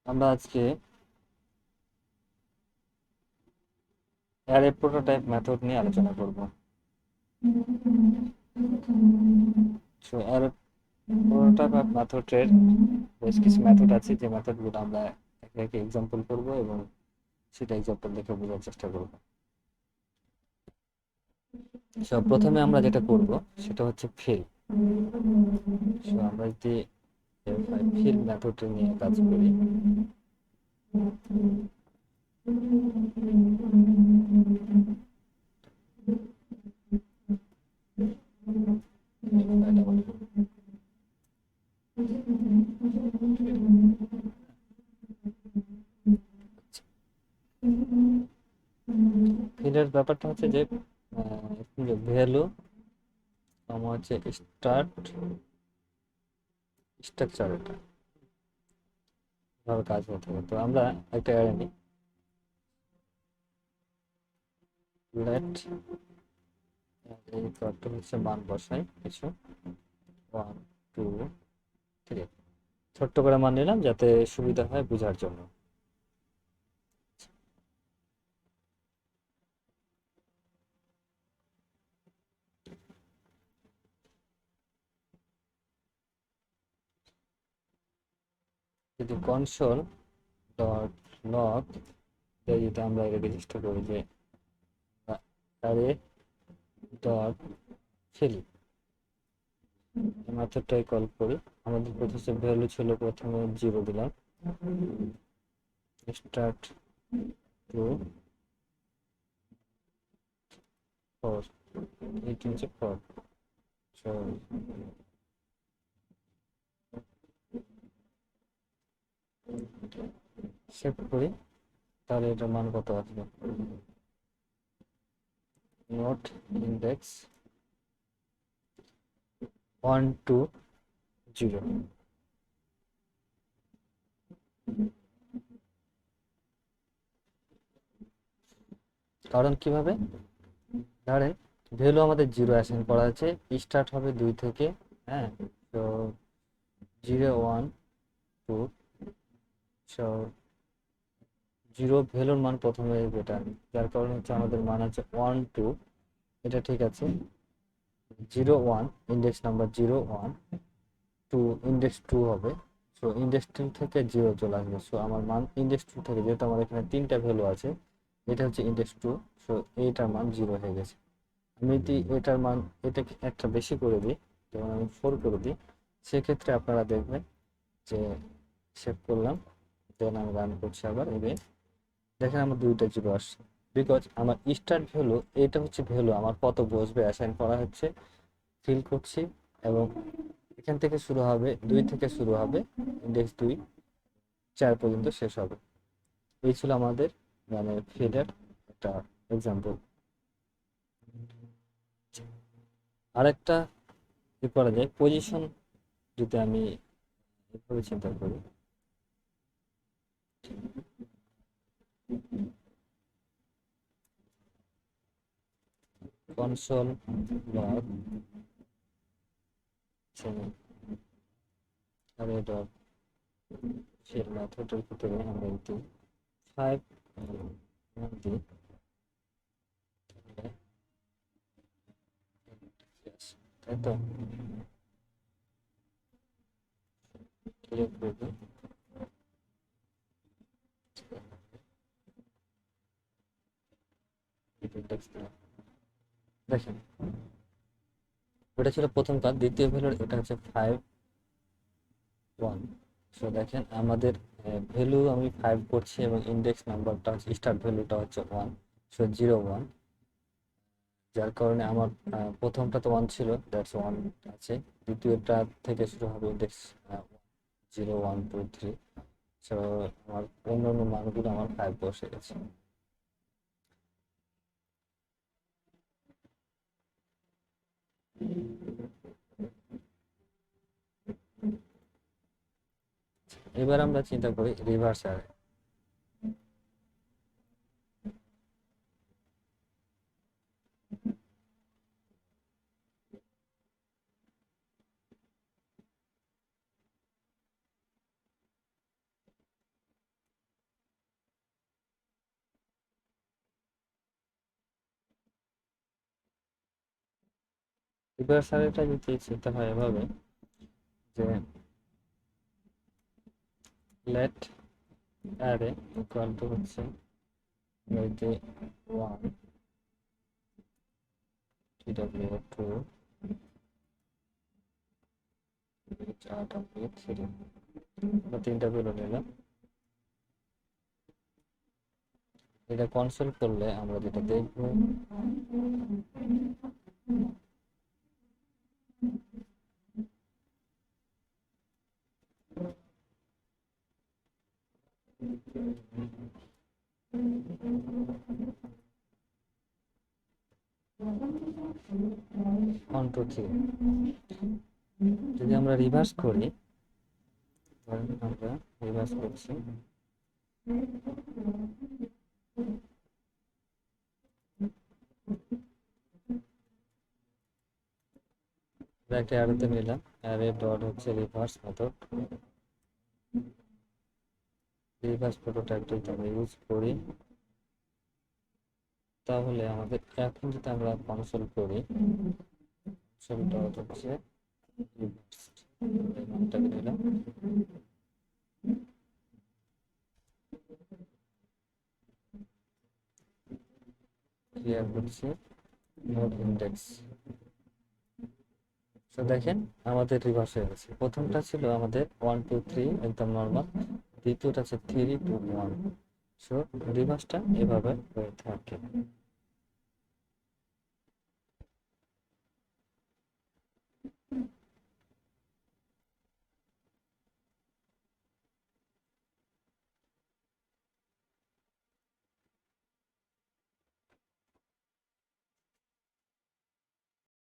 আমরা আজকে array prototype method নিয়ে আলোচনা করব। সো অ্যারে প্রোটোটাইপ মেথডের বেশ কিছু মেথড আছে, যে মেথডগুলো আমরা একে একে এক্সাম্পল করব এবং সেটা এক্সাম্পল দেখে বোঝার চেষ্টা করব। সো প্রথমে আমরা যেটা করব সেটা হচ্ছে ফিল। সো আমরা যদি ফিল মেথড নিয়ে কাজ করি, ফিলের ব্যাপারটা হচ্ছে যে ভ্যালু আমার হচ্ছে স্টার্ট স্ট্রাকচার, এটা ভাবে কাজ করতে হবে। তো আমরা একটা অ্যারে নিই, লেট এই কত হচ্ছে মান বসাই কিছু 1 2 3, ছোট্ট করে মান নিলাম যাতে সুবিধা হয় বোঝার জন্য। যদি কনসোল ডট লগ যদি আমরা এটা চেষ্টা করি যে অ্যারে ডট ফিল মেথডটাই কল করি, আমাদের প্রসেসে ভ্যালু ছিল প্রথমে 0 দিলাম, স্টার্ট টু 4, এইটা হচ্ছে 4। সো সেভ করি, তাহলে এটার মান কত আসবে? Note index 1 2 0। কারণ কিভাবে ধরেন ভ্যালু আমাদের 0 অ্যাসাইন করা আছে, স্টার্ট হবে 2 থেকে, হ্যাঁ। তো 0 1 2, সো 0 ভ্যালুর মান প্রথমে এটা, যার কারণে হচ্ছে আমাদের মান আছে 1 2, এটা ঠিক আছে। 0 1 ইন্ডেক্স নাম্বার 0 1 2 ইন্ডেক্স 2 হবে। সো ইন্ডেক্স 2 থেকে 0 চলে আসবে। সো আমার মান ইন্ডেক্স 2 থেকে, যেহেতু আমার এখানে 3টা ভ্যালু আছে, এটা হচ্ছে ইন্ডেক্স 2, সো এইটার মান 0 হয়ে গেছে। আমি যদি এটার মান এটাকে একটা বেশি করে দিই, যেমন আমি 4 করে দিই, সেক্ষেত্রে আপনারা দেখবেন যে সেভ করলাম, দেন আমি রান করছি আবার এগেইন, দেখেন আমার 2টা 0 আসছে। বিকজ আমার স্টার্ট ভ্যালু, এটা হচ্ছে ভ্যালু আমার কত বসবে অ্যাসাইন করা হচ্ছে, ফিল করছি, এবং এখান থেকে শুরু হবে, 2 থেকে শুরু হবে, ইন্ডেক্স 2 4 পর্যন্ত শেষ হবে। এই ছিল আমাদের মানে ফিলের একটা এক্সাম্পল। আরেকটা কি করা যায়, পজিশন যদি আমি এভাবে চিন্তা করি, কনসোল লগ আরে ডট ফিল মেথডের ভিতরে আমরা যদি 5 দিই, তাই তো ক্লিক করবো, দেখেন ওটা ছিল প্রথম কাজ। দ্বিতীয় ভ্যালু এটা হচ্ছে 5 1। সো দেখেন আমাদের ভ্যালু আমি 5 করছি এবং ইন্ডেক্স নাম্বারটা হচ্ছে, স্টার্ট ভ্যালুটা হচ্ছে 1, সো 0 1, যার কারণে আমার প্রথমটা তো 1 ছিল, দ্যাটস 1 আছে। দ্বিতীয়টা থেকে শুরু হবে ইন্ডেক্স 0 1 2 3, সো আমার অন্যান্য মানগুলো আমার 5 বসে গেছে। এবার আমরা চিন্তা করি রিভার্স অ্যারে। রিভার্স অ্যারেটা যদি সেটা হয় এভাবে যে লেট অ্যারে ইকুয়াল টু হচ্ছে যে 1 tw2 rw3 বা তিনটা বেরো নিলাম। এটা কনসোল করলে আমরা যেটা দেখব ওয়ান টু থ্রি। যদি আমরা রিভার্স করি, আমরা রিভার্স করছি, একটা অ্যারেতে নিলাম, অ্যারে ডট হচ্ছে রিভার্স মেথড, রিভার্স প্রোটোটাইপটা যদি আমরা ইউজ করি তাহলে আমাদের এখন যদি আমরা কনসোল করি, কনসোল ডট হচ্ছে রিভার্সড, এই মানটাকে নিলাম, ক্লিয়ার করছি নোড ইন্ডেক্স। তো দেখেন আমাদের রিভার্স হয়ে গেছে। প্রথমটা ছিল আমাদের 1 2 3 একদম নর্মাল, দ্বিতীয়টা হচ্ছে 3 2 1। সো রিভার্সটা এভাবে হয়ে থাকে।